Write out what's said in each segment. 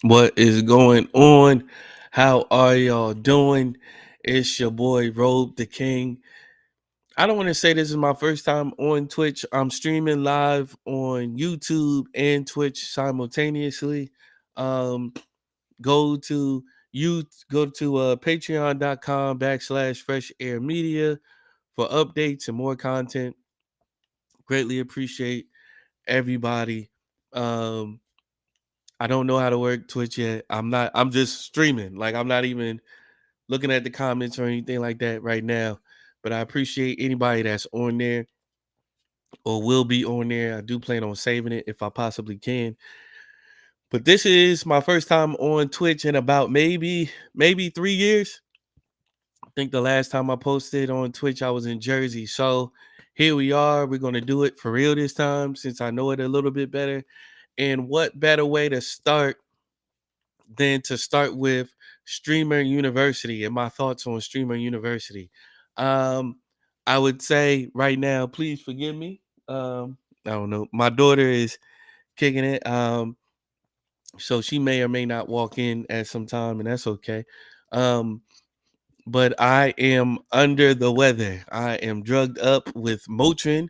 What is going on? How are y'all doing? It's your boy Robe the King. I don't want to say this is my first time on Twitch. I'm streaming live on YouTube and Twitch simultaneously. Um, go to patreon.com/fresh air media for updates and more content. Greatly appreciate everybody. Um, I don't know how to work Twitch yet. I'm just streaming. Like I'm not even looking at the comments or anything like that right now. But I appreciate anybody that's on there or will be on there. I do plan on saving it if I possibly can. But this is my first time on Twitch in about maybe 3 years. I think the last time I posted on Twitch, I was in Jersey. So here we are. We're gonna do it for real this time since I know it a little bit better. And what better way to start than to start with Streamer University and my thoughts on Streamer University. Um, I would say right now, please forgive me. I don't know. My daughter is kicking it. So she may or may not walk in at some time, and that's okay. Um, but I am under the weather. I am drugged up with Motrin,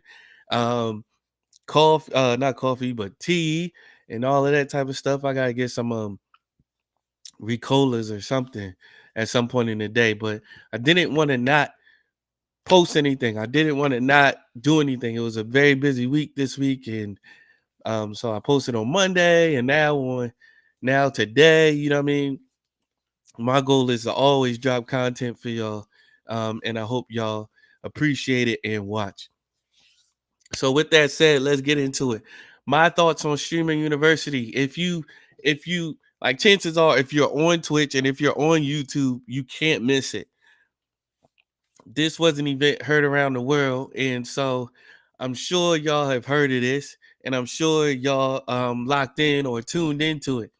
coffee, not coffee, but tea and all of that type of stuff. I gotta get some Ricolas or something at some point in the day, but I didn't want to not post anything. I didn't want to not do anything. It was a very busy week this week, and so I posted on Monday, and now today. You know what I mean? My goal is to always drop content for y'all, and I hope y'all appreciate it and watch. So with that said, let's get into it. My thoughts on streaming university. If you like, chances are if you're on Twitch and if you're on YouTube, you can't miss it. This was an event heard around the world, and so I'm sure y'all have heard of this, and I'm sure y'all locked in or tuned into it.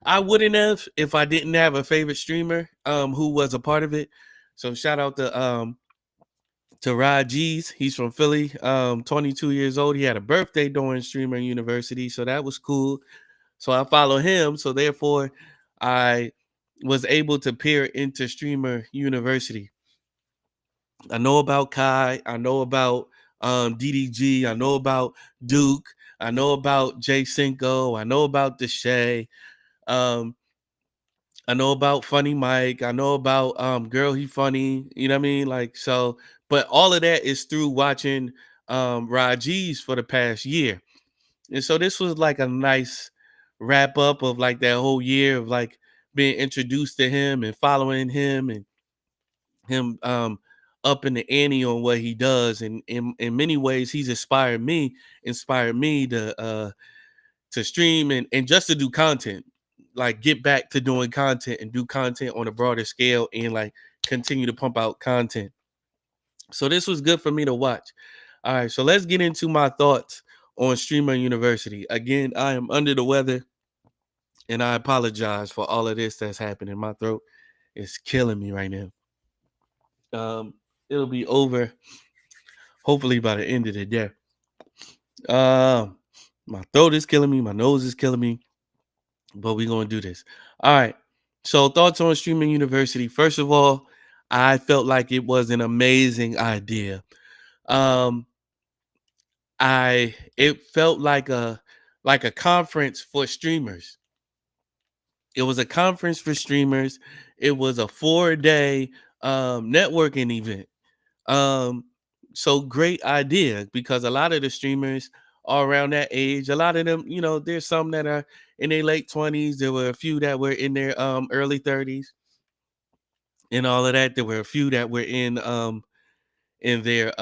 I wouldn't have if I didn't have a favorite streamer who was a part of it. So shout out to Rod G's. He's from Philly, 22 years old. He had a birthday during Streamer University, so that was cool. So I follow him. So therefore, I was able to peer into Streamer University. I know about Kai. I know about DDG. I know about Duke. I know about Jay Cinco. I know about Deshay. Um, I know about Funny Mike. I know about Girl He Funny. You know what I mean? Like so, but all of that is through watching Raji's for the past year. And so this was like a nice wrap up of like that whole year of like being introduced to him and following him and him up in the ante on what he does. And in many ways he's inspired me to stream and just to do content, like get back to doing content and do content on a broader scale and like continue to pump out content. So this was good for me to watch. All right, so let's get into my thoughts on Streamer University. Again, I am under the weather and I apologize for all of this that's happening. My throat is killing me right now. It'll be over hopefully by the end of the day. My throat is killing me, my nose is killing me, but we're gonna do this. All right. So thoughts on Streaming University. First of all, I felt like it was an amazing idea. Um, it felt like a conference for streamers. It was a conference for streamers. It was a 4-day networking event. Um, so great idea because a lot of the streamers are around that age. A lot of them, you know, there's some that are in their late 20s. There were a few that were in their early 30s and all of that. There were a few that were in their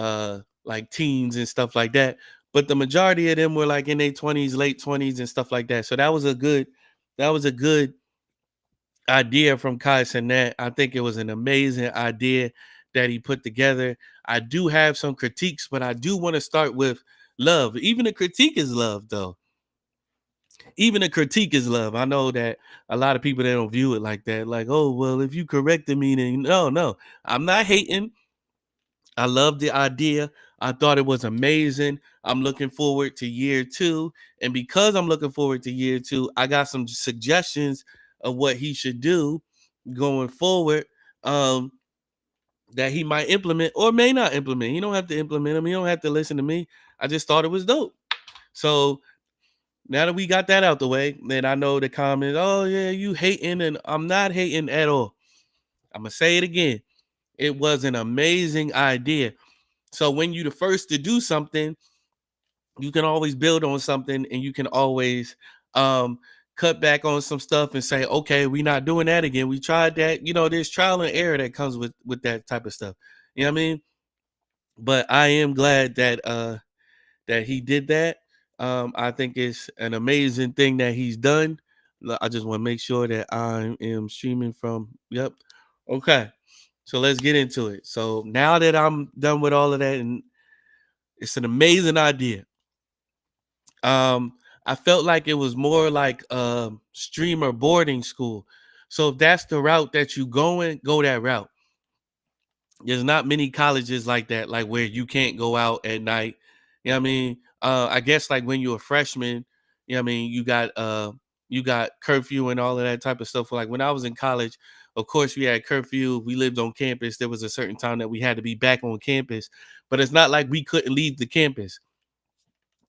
like teens and stuff like that. But the majority of them were like in their 20s, late 20s and stuff like that. So that was a good idea from Kai Cenat. I think it was an amazing idea that he put together. I do have some critiques, but I do want to start with love. Even a critique is love, though. Even a critique is love. I know that a lot of people they don't view it like that. Like, oh well, if you corrected me, then no. I'm not hating. I love the idea. I thought it was amazing. I'm looking forward to year two. And because I'm looking forward to year two, I got some suggestions of what he should do going forward, um, that he might implement or may not implement. He don't have to implement them. He don't have to listen to me. I just thought it was dope. So now that we got that out the way, then I know the comments, oh yeah, you hating, and I'm not hating at all. I'm gonna say it again. It was an amazing idea. So when you the first to do something, you can always build on something, and you can always um cut back on some stuff and say, okay, we're not doing that again. We tried that. There's trial and error that comes with that type of stuff. You know what I mean? But I am glad that he did that. I think it's an amazing thing that he's done. I just want to make sure that I am streaming from. Yep. Okay. So let's get into it. So now that I'm done with all of that, and it's an amazing idea. Um, I felt like it was more like streamer boarding school. So if that's the route that you going, go that route. There's not many colleges like that, like where you can't go out at night. You know what I mean? I guess like when you're a freshman, you know what I mean, you got curfew and all of that type of stuff. Like when I was in college, of course we had curfew. We lived on campus. There was a certain time that we had to be back on campus, but it's not like we couldn't leave the campus.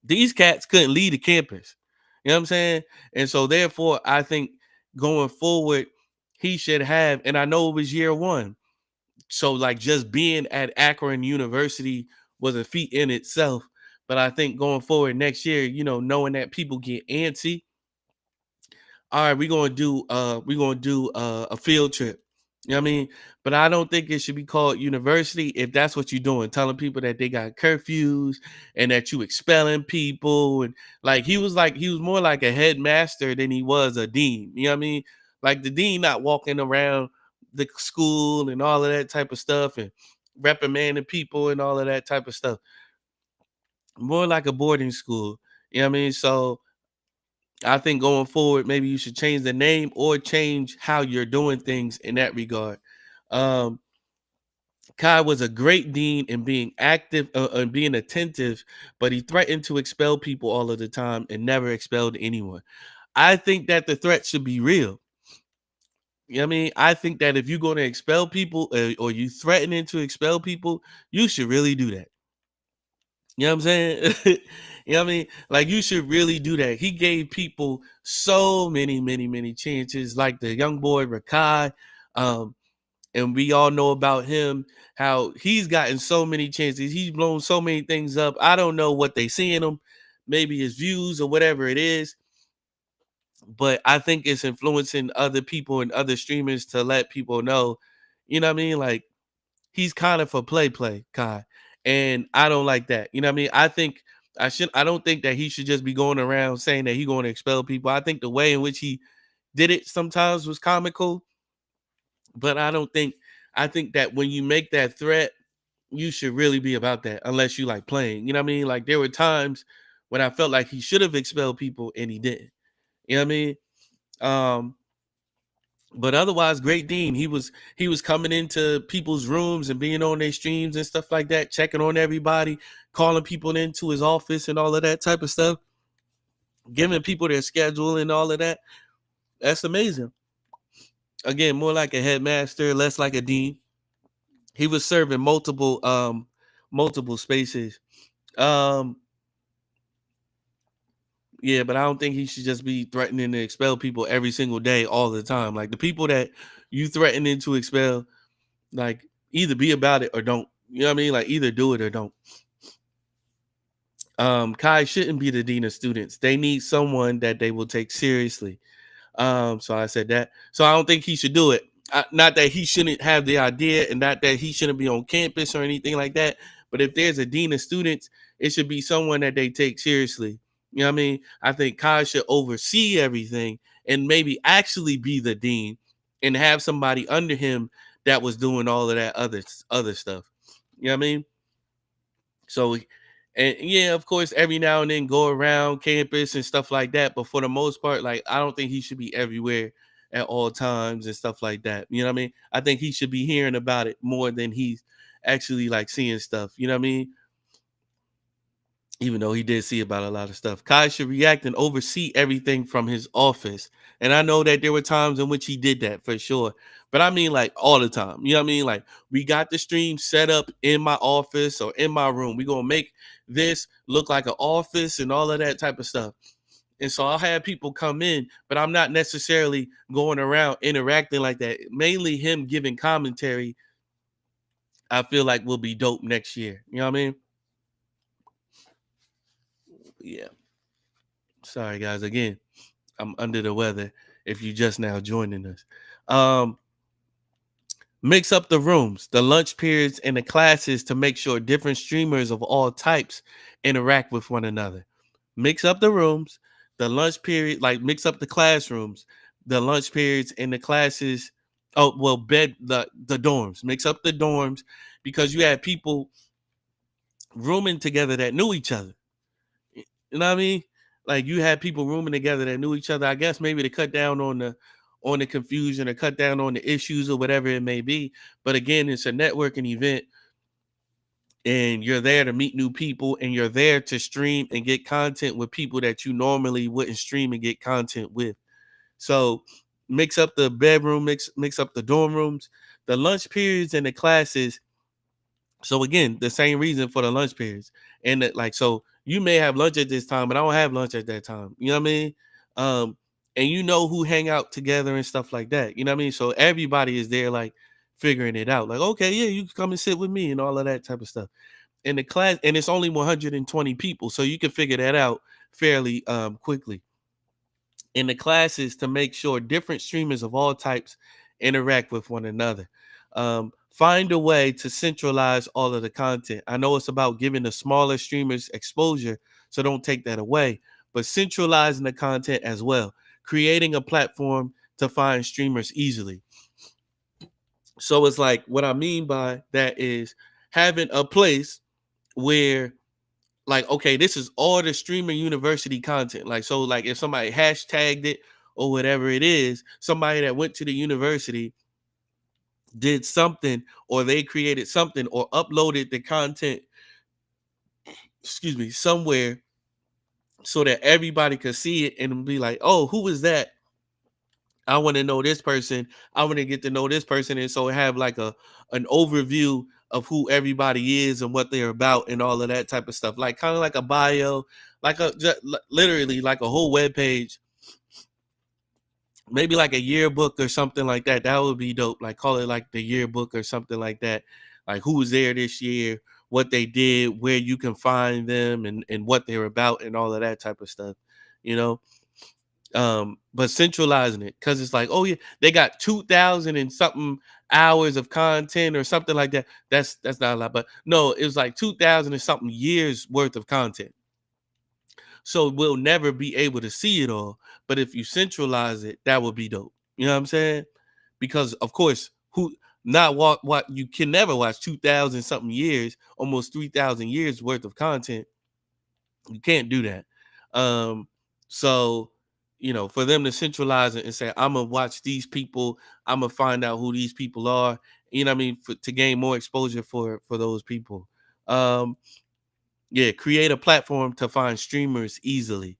These cats couldn't leave the campus. You know what I'm saying? And so therefore, I think going forward, he should have, and I know it was year one, so like just being at Akron University was a feat in itself. But I think going forward next year, knowing that people get antsy, all right, we're gonna do a field trip. You know what I mean? But I don't think it should be called university if that's what you're doing, telling people that they got curfews and that you expelling people. And like he was more like a headmaster than he was a dean. You know what I mean? Like the dean not walking around the school and all of that type of stuff and reprimanding people and all of that type of stuff. More like a boarding school. You know what I mean? So I think going forward, maybe you should change the name or change how you're doing things in that regard. Um, Kai was a great dean in being active and being attentive, but he threatened to expel people all of the time and never expelled anyone. I think that the threat should be real. You know what I mean? I think that if you're going to expel people or you threatening to expel people, you should really do that. You know what I'm saying? You know what I mean? Like you should really do that. He gave people so many, many, many chances, like the young boy Rakai. Um, and we all know about him, how he's gotten so many chances. He's blown so many things up. I don't know what they see in him, maybe his views or whatever it is, but I think it's influencing other people and other streamers to let people know, you know what I mean? Like he's kind of for play, Kai. And I don't like that. You know what I mean? I don't think that he should just be going around saying that he's going to expel people. I think the way in which he did it sometimes was comical, but I think that when you make that threat, you should really be about that unless you like playing. You know what I mean? Like there were times when I felt like he should have expelled people and he didn't. You know what I mean? Um, but otherwise, great dean. He was coming into people's rooms and being on their streams and stuff like that, checking on everybody, calling people into his office and all of that type of stuff, giving people their schedule and all of that. That's amazing. Again, more like a headmaster, less like a dean. He was serving multiple spaces. Um, yeah, but I don't think he should just be threatening to expel people every single day, all the time. Like the people that you threatening to expel, like either be about it or don't. You know what I mean? Like either do it or don't. Kai shouldn't be the dean of students. They need someone that they will take seriously. So I said that. So I don't think he should do it. Not that he shouldn't have the idea and not that he shouldn't be on campus or anything like that. But if there's a dean of students, it should be someone that they take seriously. You know what I mean? I think Kai should oversee everything and maybe actually be the dean and have somebody under him that was doing all of that other stuff. You know what I mean? So, and yeah, of course, every now and then go around campus and stuff like that. But for the most part, like I don't think he should be everywhere at all times and stuff like that. You know what I mean? I think he should be hearing about it more than he's actually like seeing stuff. You know what I mean? even though he did see about a lot of stuff. Kai should react and oversee everything from his office. And I know that there were times in which he did that for sure. But I mean, like all the time. You know what I mean? Like, we got the stream set up in my office or in my room. We're going to make this look like an office and all of that type of stuff. And so I'll have people come in, but I'm not necessarily going around interacting like that. Mainly him giving commentary, I feel like will be dope next year. You know what I mean? Yeah. Sorry, guys. Again, I'm under the weather if you just now joining us. Um, Mix up the rooms, the lunch periods, and the classes to make sure different streamers of all types interact with one another. Mix up the rooms, the lunch period, like mix up the classrooms, the lunch periods, and the classes. Oh, well, the dorms. Mix up the dorms because you had people rooming together that knew each other. You know what I mean? Like, you had people rooming together that knew each other. I guess maybe to cut down on the confusion or cut down on the issues or whatever it may be. But again, it's a networking event, and you're there to meet new people, and you're there to stream and get content with people that you normally wouldn't stream and get content with. So mix up the bedroom, mix up the dorm rooms, the lunch periods, and the classes. So again, the same reason for the lunch periods. And that, like, so you may have lunch at this time, but I don't have lunch at that time. You know what I mean? Um, and you know who hang out together and stuff like that. You know what I mean? So everybody is there, like, figuring it out. Like, okay, yeah, you can come and sit with me and all of that type of stuff. And the class, and it's only 120 people, so you can figure that out fairly quickly. In the classes, to make sure different streamers of all types interact with one another. Find a way to centralize all of the content. I know it's about giving the smaller streamers exposure, so don't take that away, but centralizing the content as well, creating a platform to find streamers easily. So it's like, what I mean by that is having a place where, like, okay, this is all the streamer university content. Like, so like if somebody hashtagged it or whatever it is, somebody that went to the university did something, or they created something or uploaded the content, excuse me, somewhere, so that everybody could see it and be like, oh, who is that? I want to know this person. I want to get to know this person. And so have like an overview of who everybody is and what they're about and all of that type of stuff. Like, kind of like a bio, like literally like a whole web page, maybe like a yearbook or something like that. That would be dope. Like, call it like the yearbook or something like that. Like, who was there this year, what they did, where you can find them, and what they're about and all of that type of stuff, you know? But centralizing it, because it's like, oh yeah, they got 2,000 and something hours of content or something like that. That's not a lot, but no, it was like 2,000 and something years worth of content. So we'll never be able to see it all. But if you centralize it, that would be dope. You know what I'm saying? Because of course, who not what you can never watch 2,000 something years, almost 3,000 years worth of content. You can't do that. So, for them to centralize it and say, I'm gonna watch these people, I'm gonna find out who these people are, you know what I mean, to gain more exposure for those people. Um, yeah, create a platform to find streamers easily.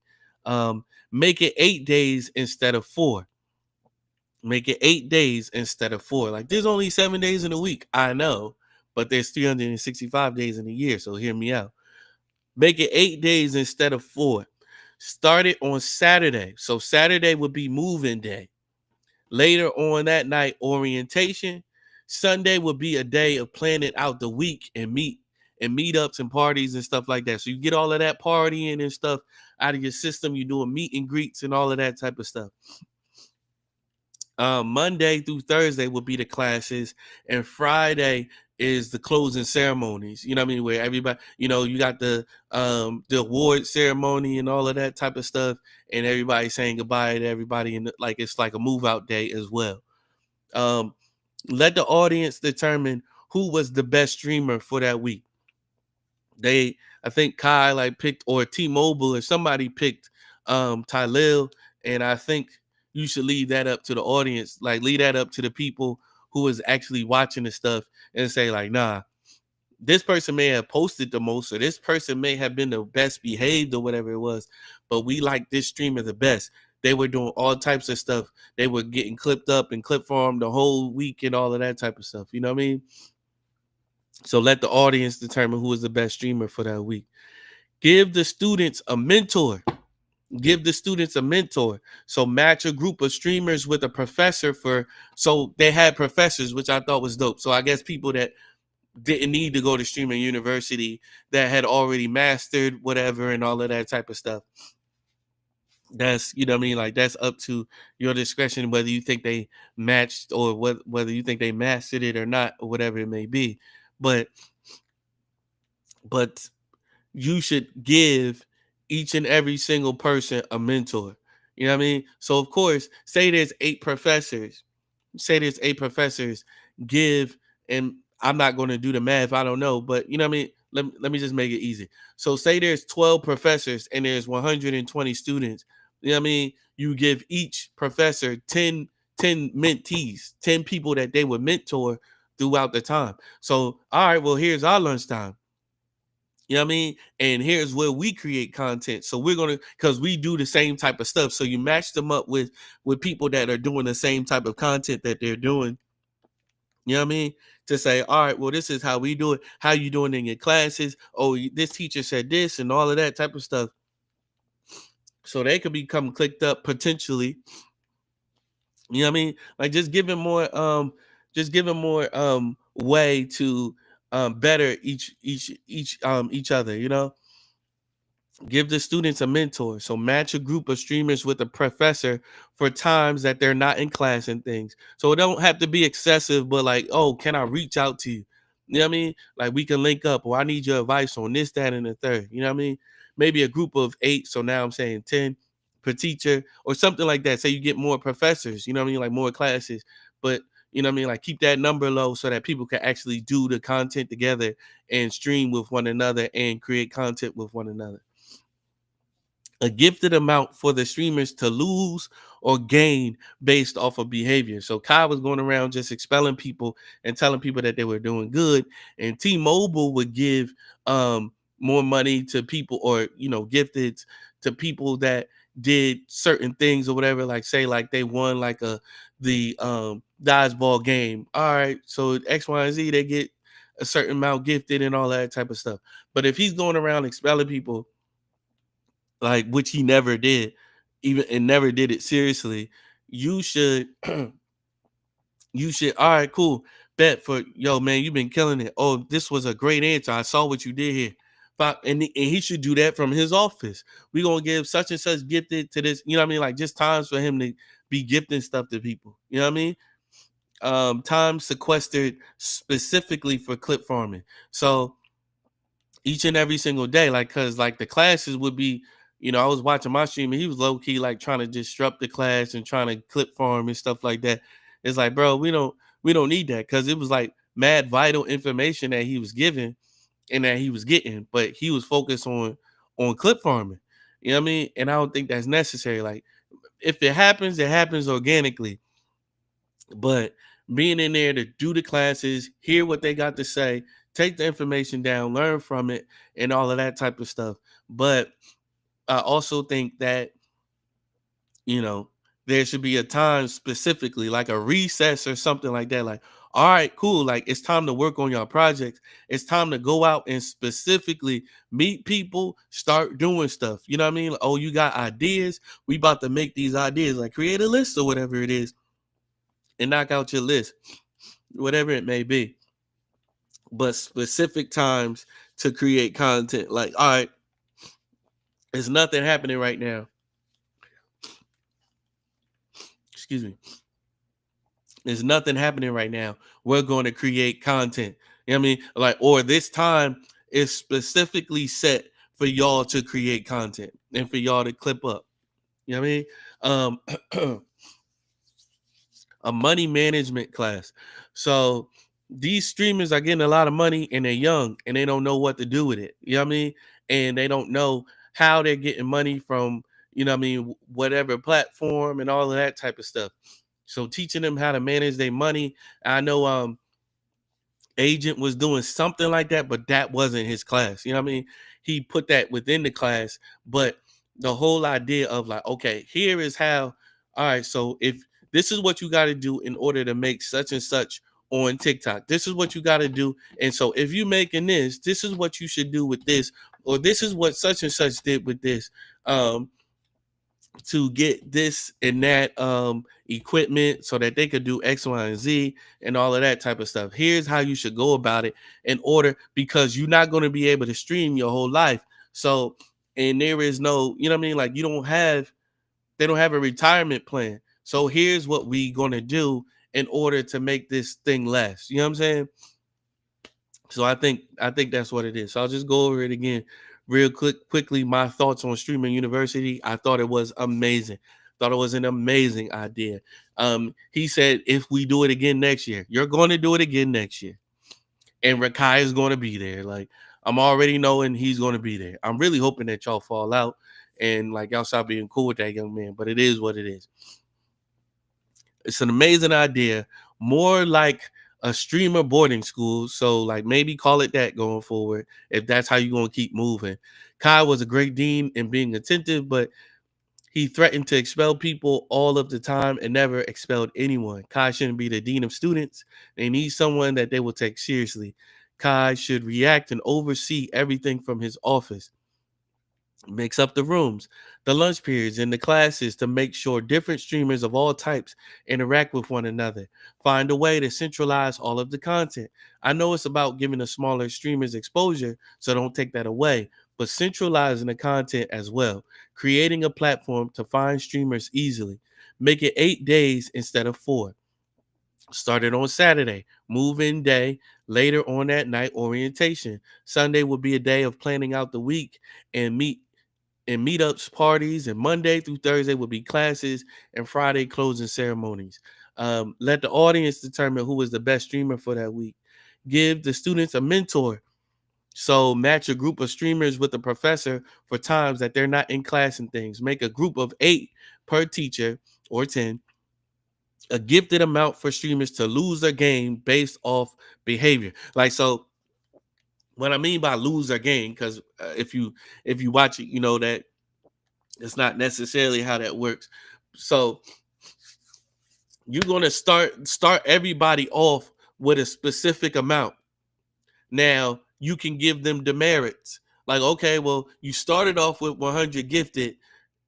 Make it 8 days instead of 4. Make it 8 days instead of 4. Like, there's only 7 days in a week, I know, but there's 365 days in a year. So hear me out. Make it 8 days instead of 4. Start it on Saturday. So Saturday would be moving day. Later on that night, orientation. Sunday would be a day of planning out the week and meetups and parties and stuff like that. So you get all of that partying and stuff out of your system. You're doing meet and greets and all of that type of stuff. Monday through Thursday will be the classes, and Friday is the closing ceremonies. You know what I mean? Where everybody, you got the award ceremony and all of that type of stuff, and everybody saying goodbye to everybody, and like it's like a move out day as well. Um, Let the audience determine who was the best streamer for that week. I think Kai like picked, or T-Mobile or somebody picked Tylil, and I think you should leave that up to the audience, like leave that up to the people who is actually watching the stuff, and say like, nah, this person may have posted the most, or this person may have been the best behaved or whatever it was, but we like this streamer the best. They were doing all types of stuff. They were getting clipped up and clip farmed the whole week and all of that type of stuff. You know what I mean? So let the audience determine who is the best streamer for that week. Give the students a mentor. Give the students a mentor. So match a group of streamers with a professor so they had professors, which I thought was dope. So I guess people that didn't need to go to streaming university, that had already mastered whatever and all of that type of stuff. That's, you know what I mean? Like, that's up to your discretion, whether you think they matched or whether you think they mastered it or not, or whatever it may be. But but you should give each and every single person a mentor. You know what I mean? So of course, say there's 8 professors. Say there's 8 professors. Give, and I'm not going to do the math. I don't know, but you know what I mean? Let me just make it easy. So say there's 12 professors and there's 120 students. You know what I mean? You give each professor 10 mentees, 10 people that they would mentor throughout the time. So, all right, well, here's our lunchtime. You know what I mean? And here's where we create content. So we're gonna, because we do the same type of stuff. So you match them up with people that are doing the same type of content that they're doing. You know what I mean? To say, all right, well, this is how we do it. How you doing in your classes? Oh, this teacher said this and all of that type of stuff. So they could become clicked up potentially. You know what I mean? Like, just giving more way to better each other, you know? Give the students a mentor. So match a group of streamers with a professor for times that they're not in class and things. So it don't have to be excessive, but like, oh, can I reach out to you? You know what I mean? Like, we can link up, or I need your advice on this, that, and the third. You know what I mean? Maybe a group of 8. So now I'm saying 10 per teacher or something like that. Say you get more professors, you know what I mean? Like more classes. But you know what I mean? Like, keep that number low so that people can actually do the content together and stream with one another and create content with one another. A gifted amount for the streamers to lose or gain based off of behavior. So Kai was going around just expelling people and telling people that they were doing good, and T-Mobile would give more money to people, or gifted to people that did certain things or whatever. Like, say, like they won like the dodgeball game. All right, so X, Y, and Z, they get a certain amount gifted and all that type of stuff. But if he's going around expelling people, like, which he never did, even, and never did it seriously, you should you should, all right, cool, bet, for yo man, you've been killing it. Oh, this was a great answer. I saw what you did here. And he should do that from his office. We gonna give such and such gifted to this, you know what I mean? Like, just times for him to be gifting stuff to people. You know what I mean? Time sequestered specifically for clip farming. So each and every single day, like, because like the classes would be, I was watching my stream and he was low key like trying to disrupt the class and trying to clip farm and stuff like that. It's like, bro, we don't need that, because it was like mad vital information that he was giving and that he was getting, but he was focused on clip farming. You know what I mean? And I don't think that's necessary. Like, if it happens organically. But being in there to do the classes, hear what they got to say, take the information down, learn from it, and all of that type of stuff. But I also think that, you know, there should be a time specifically, like a recess or something like that. Like, all right, cool. Like, it's time to work on your projects. It's time to go out and specifically meet people, start doing stuff. You know what I mean? Like, oh, you got ideas? We about to make these ideas. Like, create a list or whatever it is and knock out your list, whatever it may be. But specific times to create content. Like, all right, there's nothing happening right now. Excuse me. There's nothing happening right now. We're going to create content. You know what I mean? Like, or this time is specifically set for y'all to create content and for y'all to clip up. You know what I mean? A money management class. So these streamers are getting a lot of money and they're young and they don't know what to do with it. You know what I mean? And they don't know how they're getting money from, whatever platform and all of that type of stuff. So teaching them how to manage their money. I know agent was doing something like that, but that wasn't his class. You know what I mean? He put that within the class, but the whole idea of like, okay, here is how, all right, so if this is what you got to do in order to make such and such on TikTok, this is what you got to do. And so if you making this is what you should do with this, or this is what such and such did with this. To get this and that equipment so that they could do X, Y, and Z and all of that type of stuff. Here's how you should go about it in order, because you're not going to be able to stream your whole life. So, and there is no, you know what I mean? Like they don't have a retirement plan. So here's what we gonna do in order to make this thing last. You know what I'm saying? So I think that's what it is. So I'll just go over it again real quickly. My thoughts on streaming university. I thought it was amazing. Thought it was an amazing idea. He said if we do it again next year, you're going to do it again next year. And Rakai is going to be there. Like I'm already knowing he's going to be there. I'm really hoping that y'all fall out and like y'all stop being cool with that young man, but it is what it is. It's an amazing idea, more like a streamer boarding school. So, like, maybe call it that going forward if that's how you're going to keep moving. Kai was a great dean in being attentive, but he threatened to expel people all of the time and never expelled anyone. Kai shouldn't be the dean of students. They need someone that they will take seriously. Kai should react and oversee everything from his office. Mix up the rooms, the lunch periods, and the classes to make sure different streamers of all types interact with one another. Find a way to centralize all of the content. I know it's about giving the smaller streamers exposure, so don't take that away, but centralizing the content as well. Creating a platform to find streamers easily. Make it 8 days instead of 4. Started on Saturday, move in day, later on that night, orientation. Sunday will be a day of planning out the week and meetups, parties, and Monday through Thursday will be classes, and Friday closing ceremonies. Let the audience determine who is the best streamer for that week. Give the students a mentor. So match a group of streamers with a professor for times that they're not in class and things. Make a group of 8 per teacher or 10. A gifted amount for streamers to lose their game based off behavior. Like so, what I mean by lose their game, because if you watch it, you know that it's not necessarily how that works. So you're gonna start everybody off with a specific amount. Now you can give them demerits. Like, okay, well, you started off with 100 gifted.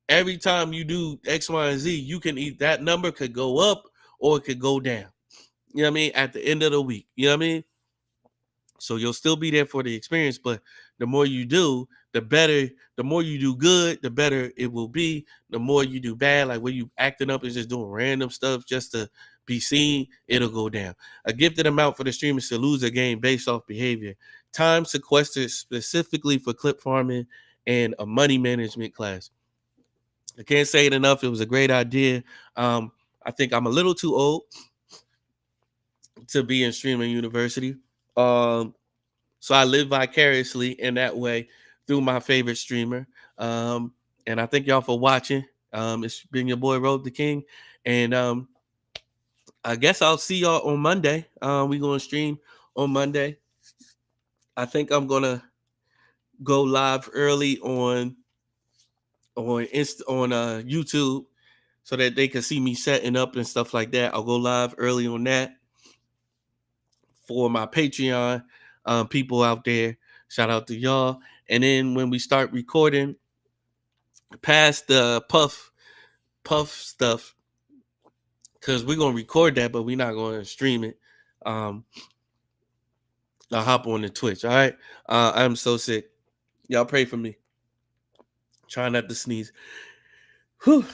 Every time you do X, Y, and Z, you can eat that number could go up or it could go down. You know what I mean? At the end of the week. You know what I mean? So you'll still be there for the experience, but the more you do, the better. The more you do good, the better it will be. The more you do bad, like when you acting up and just doing random stuff just to be seen, it'll go down. A gifted amount for the streamers to lose a game based off behavior. Time sequestered specifically for clip farming and a money management class. I can't say it enough. It was a great idea. I think I'm a little too old to be in streaming university. Um, So I live vicariously in that way through my favorite streamer. And I thank y'all for watching. It's been your boy Robe the King. And I guess I'll see y'all on Monday. We're gonna stream on Monday. I think I'm gonna go live early on YouTube so that they can see me setting up and stuff like that. I'll go live early on that for my Patreon people out there. Shout out to y'all. And then when we start recording past the puff stuff, because we're gonna record that, but we're not gonna stream it. Um, I'll hop on the Twitch. All right. I'm so sick. Y'all pray for me. Try not to sneeze. Whew.